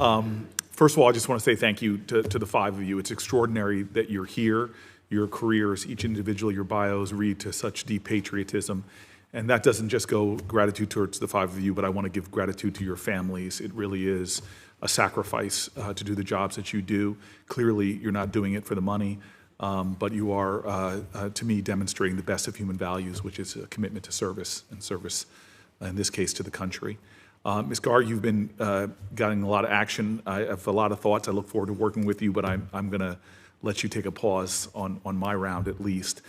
First of all, I just want to say thank you to the five of you. It's extraordinary that you're here. Your careers, each individual, your bios read to such deep patriotism. And that doesn't just go gratitude towards the five of you, but I want to give gratitude to your families. It really is a sacrifice to do the jobs that you do. Clearly, you're not doing it for the money, but you are, to me, demonstrating the best of human values, which is a commitment to service, and service, in this case, to the country. Ms. Gar, you've been getting a lot of action. I have a lot of thoughts. I look forward to working with you, but I'm going to let you take a pause on my round at least.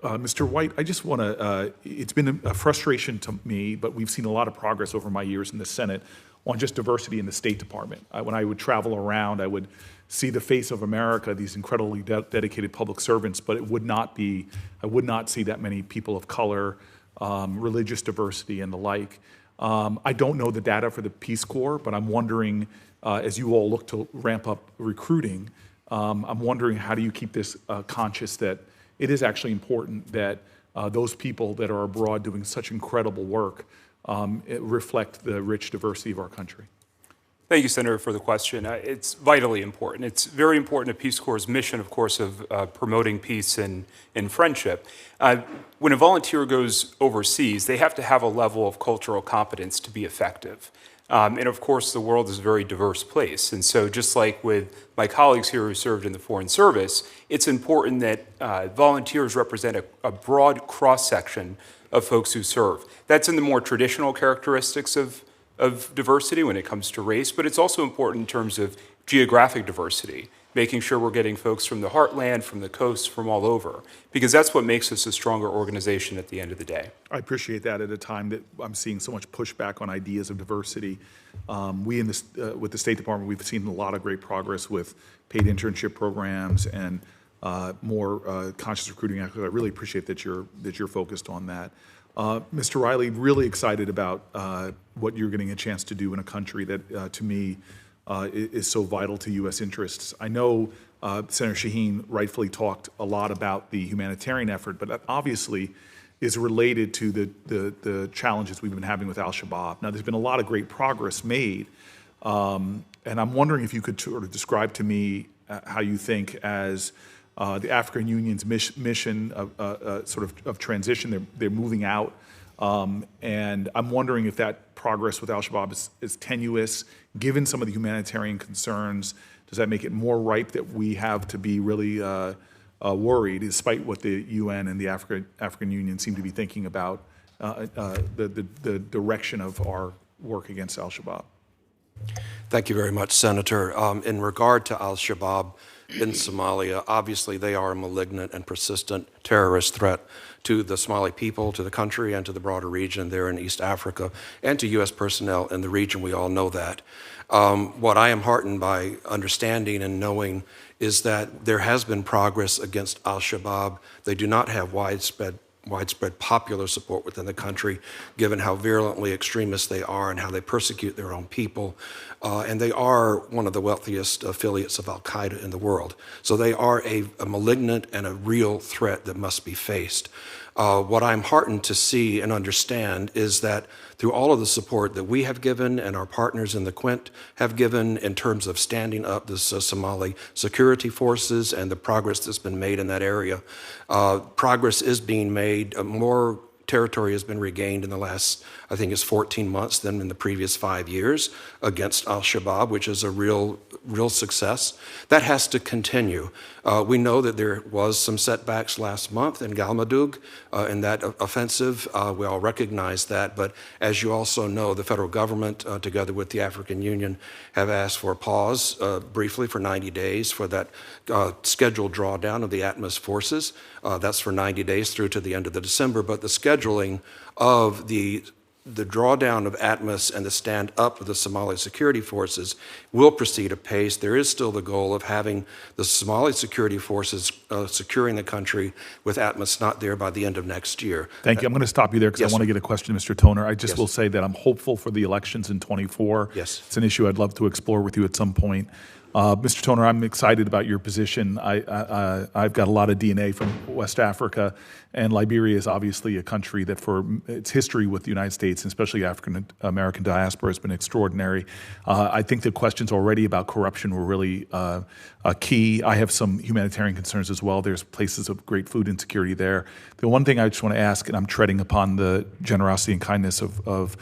Mr. White, I just want to, it's been a frustration to me, but we've seen a lot of progress over my years in the Senate on just diversity in the State Department. When I would travel around, I would see the face of America, these incredibly dedicated public servants, but it would not be, I would not see that many people of color, religious diversity and the like. I don't know the data for the Peace Corps, but I'm wondering, as you all look to ramp up recruiting, I'm wondering how do you keep this conscious that it is actually important that those people that are abroad doing such incredible work reflect the rich diversity of our country. Thank you, Senator, for the question. It's vitally important. It's very important to Peace Corps' mission, of course, of promoting peace and friendship. When a volunteer goes overseas, they have to have a level of cultural competence to be effective. And of course, the world is a very diverse place. And so just like with my colleagues here who served in the Foreign Service, it's important that volunteers represent a broad cross-section of folks who serve. That's in the more traditional characteristics of diversity when it comes to race, but it's also important in terms of geographic diversity, making sure we're getting folks from the heartland, from the coast, from all over, because that's what makes us a stronger organization at the end of the day. I appreciate that at a time that I'm seeing so much pushback on ideas of diversity. We in this, with the State Department, we've seen a lot of great progress with paid internship programs and more conscious recruiting. I really appreciate that you're focused on that. Mr. Riley, really excited about what you're getting a chance to do in a country that, to me, is so vital to U.S. interests. I know Senator Shaheen rightfully talked a lot about the humanitarian effort, but that obviously is related to the challenges we've been having with al-Shabaab. Now, there's been a lot of great progress made, and I'm wondering if you could sort of describe to me how you think as the African Union's mission of transition, they're moving out, and I'm wondering if that progress with al-Shabaab is tenuous, given some of the humanitarian concerns. Does that make it more ripe that we have to be really worried, despite what the UN and the African Union seem to be thinking about the direction of our work against al-Shabaab? Thank you very much, Senator. In regard to al-Shabaab in Somalia, obviously they are a malignant and persistent terrorist threat to the Somali people, to the country, and to the broader region there in East Africa, and to U.S. personnel in the region. We all know that. What I am heartened by understanding and knowing is that there has been progress against al-Shabaab. They do not have widespread popular support within the country, given how virulently extremist they are and how they persecute their own people. And they are one of the wealthiest affiliates of al-Qaeda in the world. So they are a malignant and a real threat that must be faced. What I'm heartened to see and understand is that through all of the support that we have given and our partners in the Quint have given in terms of standing up the Somali security forces and the progress that's been made in that area, progress is being made. More territory has been regained in the last, I think it's 14 months than in the previous 5 years against al-Shabaab, which is a real success. That has to continue. We know that there was some setbacks last month in Galmudug in that offensive. We all recognize that, but as you also know, the federal government, together with the African Union, have asked for a pause briefly for 90 days for that scheduled drawdown of the ATMOS forces. That's for 90 days through to the end of December, but the scheduling of the drawdown of ATMOS and the stand up of the Somali security forces will proceed apace. There is still the goal of having the Somali security forces securing the country with ATMOS not there by the end of next year. Thank you. I'm going to stop you there because Yes, I want to sir. get a question to Mr. Toner. I just Yes. will say that I'm hopeful for the elections in 24. Yes. It's an issue I'd love to explore with you at some point. Mr. Toner, I'm excited about your position. I've got a lot of DNA from West Africa, and Liberia is obviously a country that for its history with the United States, and especially African-American diaspora, has been extraordinary. I think the questions already about corruption were really key. I have some humanitarian concerns as well. There's places of great food insecurity there. The one thing I just want to ask, and I'm treading upon the generosity and kindness of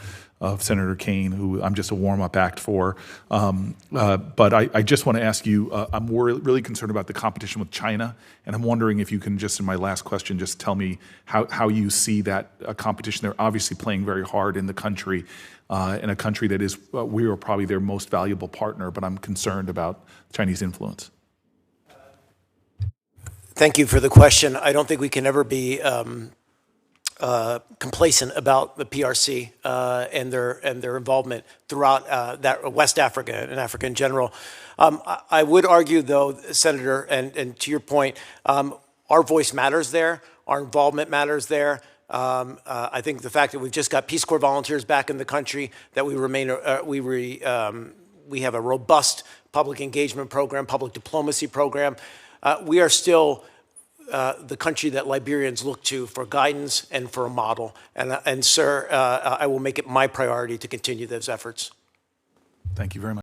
Senator Kaine, who I'm just a warm-up act for. But I just want to ask you, I'm really concerned about the competition with China, and I'm wondering if you can just, in my last question, just tell me how you see that competition. They're obviously playing very hard in the country, in a country that is, we are probably their most valuable partner, but I'm concerned about Chinese influence. Thank you for the question. I don't think we can ever be complacent about the PRC and their involvement throughout that West Africa and Africa in general. I would argue, though, Senator, and to your point, our voice matters there. Our involvement matters there. I think the fact that we've just got Peace Corps volunteers back in the country, that we have a robust public engagement program, public diplomacy program. We are still the country that Liberians look to for guidance and for a model. And sir, I will make it my priority to continue those efforts. Thank you very much.